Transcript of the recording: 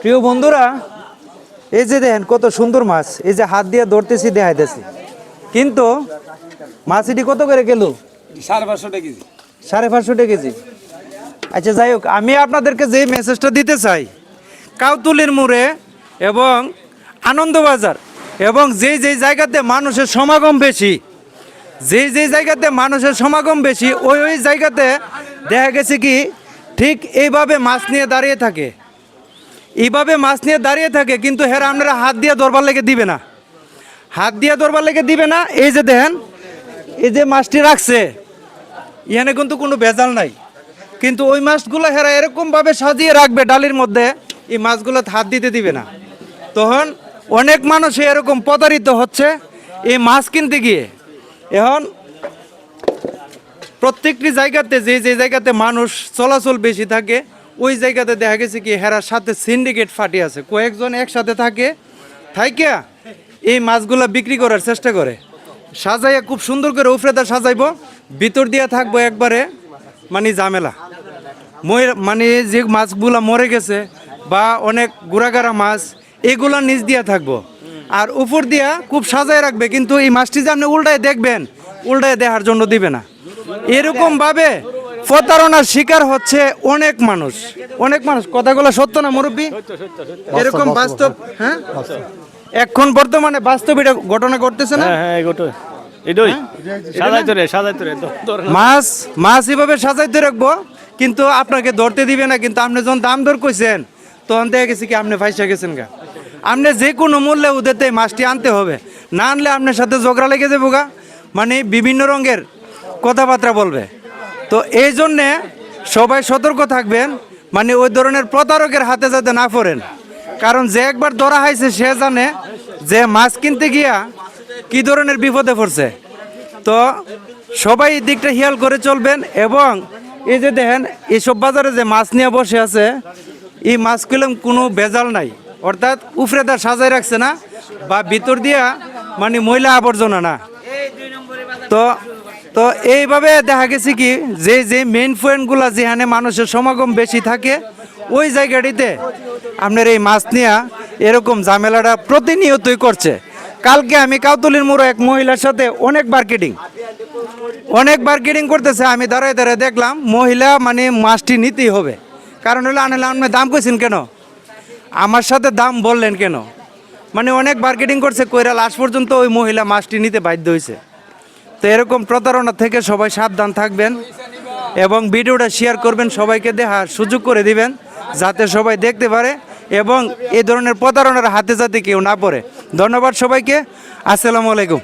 প্রিয় বন্ধুরা, এই যে দেখেন কত সুন্দর মাছ, এই যে হাত দিয়ে ধরতেছি দেখাইতেছি, কিন্তু মাছ এটি কত করে কিলো? 550 টাকা কেজি। 550 টাকা কেজি। আচ্ছা যাই হোক, আমি আপনাদেরকে যে মেসেজটা দিতে চাই, কাউতুলির মোড়ে এবং আনন্দবাজার এবং যেই যেই জায়গাতে মানুষের সমাগম বেশি, যেই জায়গাতে মানুষের সমাগম বেশি, ওই জায়গাতে দেখা গেছে কি ঠিক এইভাবে মাছ নিয়ে দাঁড়িয়ে থাকে, এইভাবে মাছ নিয়ে দাঁড়িয়ে থাকে, কিন্তু হেরা আপনারা হাত দিয়ে ধরবার লেগে দিবে না, হাত দিয়ে ধরবার লেগে দিবে না। এই যে দেখেন, এই যে মাছটি রাখছে, এখানে কিন্তু কোনো ভেজাল নাই, কিন্তু ওই মাছগুলো হেরা এরকমভাবে সাজিয়ে রাখবে ডালির মধ্যে, এই মাছগুলো হাত দিতে দিবে না। তখন অনেক মানুষ এরকম প্রতারিত হচ্ছে এই মাছ কিনতে গিয়ে। এখন প্রত্যেকটি জায়গাতে যে জায়গাতে মানুষ চলাচল বেশি থাকে, ওই জায়গাতে দেখা গেছে কি হেরার সাথে সিন্ডিকেট ফাটি আছে, কয়েকজন একসাথে থাকে, থাইকা এই মাছগুলা বিক্রি করার চেষ্টা করে, সাজাইয়া খুব সুন্দর করে উফরেদা সাজাইব, ভিতর দিয়া থাকবো একবারে মানে ঝামেলা, মানে যে মাছগুলা মরে গেছে বা অনেক গুড়াগাড়া মাছ, এগুলা নিচ দিয়া থাকবো, আর উপর দিয়া খুব সাজায় রাখবে, কিন্তু এই মাছটি যে আপনি উল্টায় দেখবেন, উল্টায় দেখার জন্য দিবে না। এরকম ভাবে প্রতারণার শিকার হচ্ছে অনেক মানুষ, অনেক মানুষ। কথাগুলো সত্য না মুরব্বী? এরকম বাস্তব, হ্যাঁ, এখন বর্তমানে বাস্তব এটা ঘটনা ঘটতেছে না? মাছ এভাবে সাজাইতে রাখবো, কিন্তু আপনাকে ধরতে দিবে না, কিন্তু আপনি যখন দাম দর কইছেন তখন দেখা গেছে কি আপনি ফাইসা গেছেন গা। আপনি যে কোনো মূল্যে ওদেরতে মাছটি আনতে হবে, না আনলে আপনার সাথে ঝগড়া লেগে যাবো গা, মানে বিভিন্ন রঙের কথাবার্তা বলবে। তো এই জন্যে সবাই সতর্ক থাকবেন, মানে ওই ধরনের প্রতারকের হাতে যাতে না পড়েন, কারণ যে একবার ধরা হয়েছে সে জানে যে মাছ কিনতে গিয়া কি ধরনের বিপদে পড়ছে। তো সবাই এই দিকটা খেয়াল করে চলবেন। এবং এই যে দেখেন, এইসব বাজারে যে মাছ নিয়ে বসে আছে, এই মাছগুলো কোনো ভেজাল নাই, অর্থাৎ উফরেদা সাজায় রাখছে না, বা ভিতর দিয়া মানে ময়লা আবর্জনা না। তো তো এইভাবে দেখা গেছে কি যে মেইন পয়েন্টগুলো যেখানে মানুষের সমাগম বেশি থাকে, ওই জায়গাটিতে আপনার এই মাছ নিয়ে এরকম ঝামেলাটা প্রতিনিয়তই করছে। কালকে আমি কাউতুলির মোড়ে এক মহিলার সাথে অনেক মার্কেটিং করতেছে, আমি দাঁড়ায় দাঁড়ায় দেখলাম মহিলা মানে মাছটি নিতেই হবে, কারণ হলো আনলে আপনি দাম কইছেন কেন, আমার সাথে দাম বললেন কেন, মানে অনেক মার্কেটিং করছে, কইরা লাস্ট পর্যন্ত ওই মহিলা মাছটি নিতে বাধ্য হয়েছে। তো এরকম প্রতারণা থেকে সবাই সাবধান থাকবেন এবং ভিডিওটা শেয়ার করবেন, সবাইকে দেখার সুযোগ করে দিবেন, যাতে সবাই দেখতে পারে এবং এই ধরনের প্রতারণার হাতে যাতে কেউ না পড়ে। ধন্যবাদ সবাইকে, আসসালামু আলাইকুম।